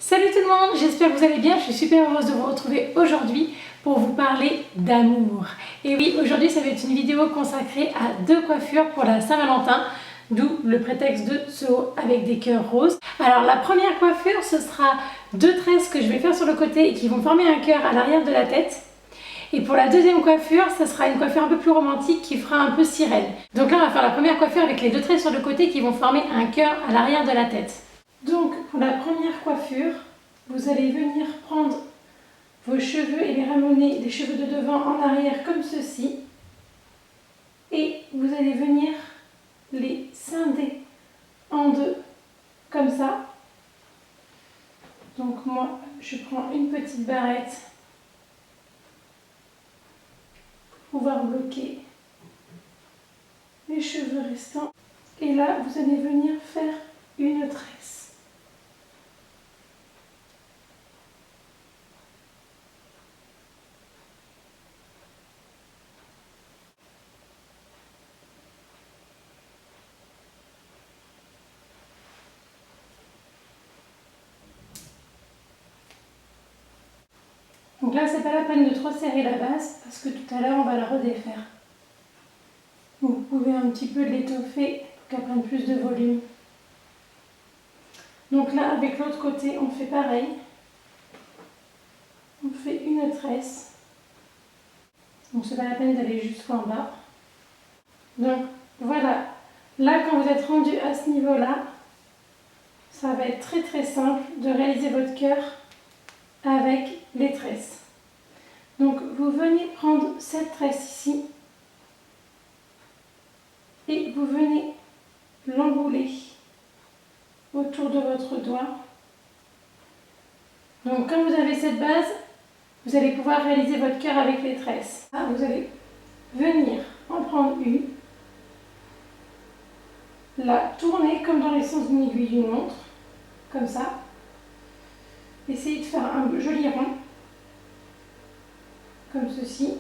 Salut tout le monde, j'espère que vous allez bien, je suis super heureuse de vous retrouver aujourd'hui pour vous parler d'amour. Et oui, aujourd'hui ça va être une vidéo consacrée à deux coiffures pour la Saint-Valentin, d'où le prétexte de ce haut avec des cœurs roses. Alors la première coiffure, ce sera deux tresses que je vais faire sur le côté et qui vont former un cœur à l'arrière de la tête. Et pour la deuxième coiffure, ça sera une coiffure un peu plus romantique qui fera un peu sirène. Donc là on va faire la première coiffure avec les deux tresses sur le côté qui vont former un cœur à l'arrière de la tête. Donc pour la première coiffure, vous allez venir prendre vos cheveux et les ramener, les cheveux de devant en arrière comme ceci. Et vous allez venir les scinder en deux, comme ça. Donc moi, je prends une petite barrette pour pouvoir bloquer les cheveux restants. Et là, vous allez venir faire une tresse. Donc là, c'est pas la peine de trop serrer la base parce que tout à l'heure, on va la redéfaire. Vous pouvez un petit peu l'étoffer pour qu'elle prenne plus de volume. Donc là, avec l'autre côté, on fait pareil. On fait une tresse. Donc c'est pas la peine d'aller jusqu'en bas. Donc voilà. Là, quand vous êtes rendu à ce niveau-là, ça va être très très simple de réaliser votre cœur avec les tresses. Donc vous venez prendre cette tresse ici et vous venez l'embouler autour de votre doigt. Donc quand vous avez cette base, vous allez pouvoir réaliser votre cœur avec les tresses. Là, vous allez venir en prendre une, la tourner comme dans les sens d'une aiguille d'une montre, comme ça. Essayez de faire un joli rond, comme ceci.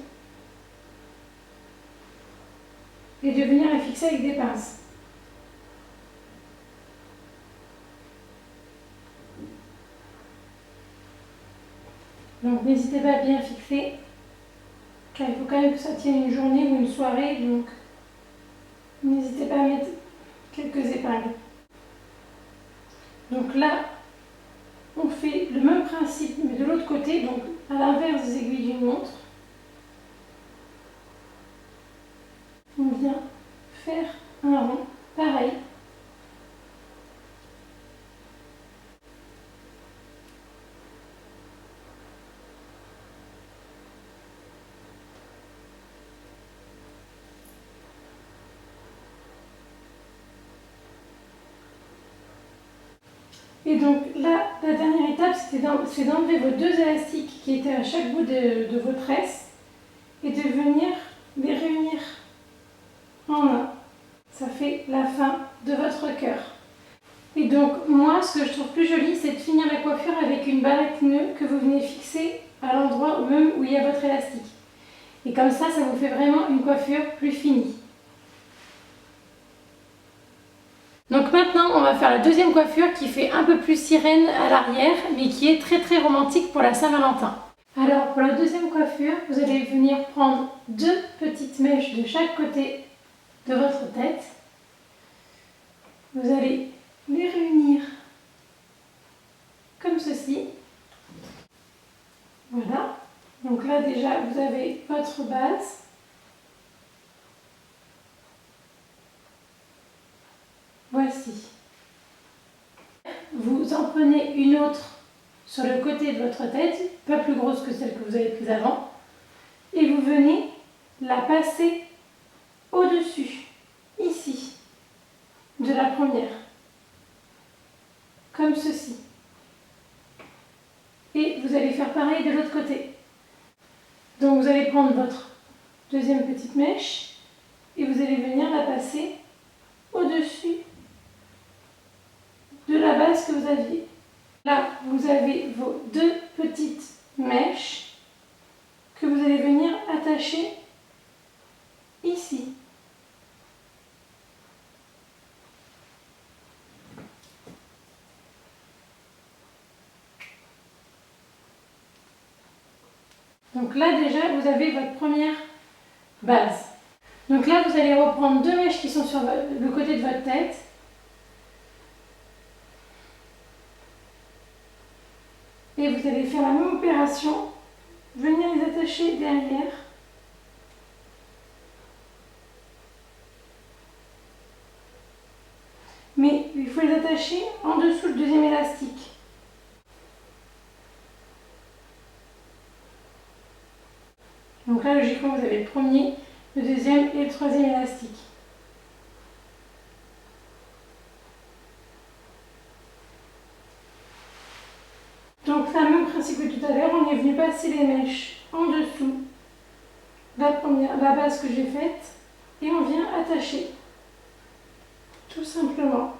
Et de venir la fixer avec des pinces. Donc n'hésitez pas à bien fixer, car il faut quand même que ça tienne une journée ou une soirée, donc n'hésitez pas à mettre quelques épingles. Donc là, on fait le même principe, mais de l'autre côté, donc à l'inverse des aiguilles d'une montre. On vient faire un rond, pareil. Et donc là, la dernière étape, c'est d'enlever vos deux élastiques qui étaient à chaque bout de vos tresses et de venir les réunir en un. Ça fait la fin de votre cœur. Et donc moi, ce que je trouve plus joli, c'est de finir la coiffure avec une barrette nœud que vous venez fixer à l'endroit même où il y a votre élastique. Et comme ça vous fait vraiment une coiffure plus finie. Donc maintenant, on va faire la deuxième coiffure qui fait un peu plus sirène à l'arrière, mais qui est très très romantique pour la Saint-Valentin. Alors pour la deuxième coiffure, vous allez venir prendre deux petites mèches de chaque côté de votre tête. Vous allez les réunir comme ceci. Voilà. Donc là déjà, vous avez votre base. Voici. Vous en prenez une autre sur le côté de votre tête, pas plus grosse que celle que vous avez prise avant, et vous venez la passer au-dessus, ici, de la première, comme ceci. Et vous allez faire pareil de l'autre côté. Donc vous allez prendre votre deuxième petite mèche et vous allez venir la passer au-dessus de la base que vous aviez. Là, vous avez vos deux petites mèches que vous allez venir attacher ici. Donc là déjà vous avez votre première base. Donc là vous allez reprendre 2 mèches qui sont sur le côté de votre tête. Et vous allez faire la même opération, venir les attacher derrière. Mais il faut les attacher en dessous le deuxième élastique. Donc là, logiquement, vous avez le premier, le deuxième et le troisième élastique. Donc là, même principe que tout à l'heure, on est venu passer les mèches en dessous la base que j'ai faite et on vient attacher. Tout simplement.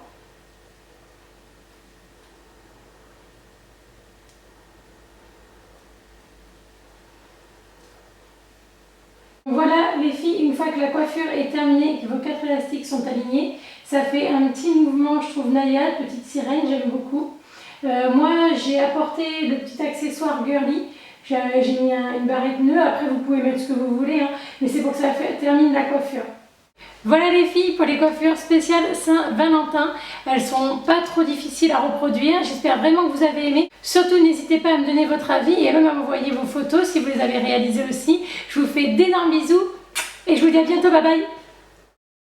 Voilà les filles, une fois que la coiffure est terminée et que vos 4 élastiques sont alignés, ça fait un petit mouvement, je trouve, naïade, petite sirène, j'aime beaucoup. Moi j'ai apporté le petit accessoire girly, j'ai mis une barrette nœud, après vous pouvez mettre ce que vous voulez, hein, mais c'est pour que ça termine la coiffure. Voilà les filles pour les coiffures spéciales Saint-Valentin. Elles sont pas trop difficiles à reproduire. J'espère vraiment que vous avez aimé. Surtout n'hésitez pas à me donner votre avis et même à m'envoyer vos photos si vous les avez réalisées aussi. Je vous fais d'énormes bisous et je vous dis à bientôt. Bye bye.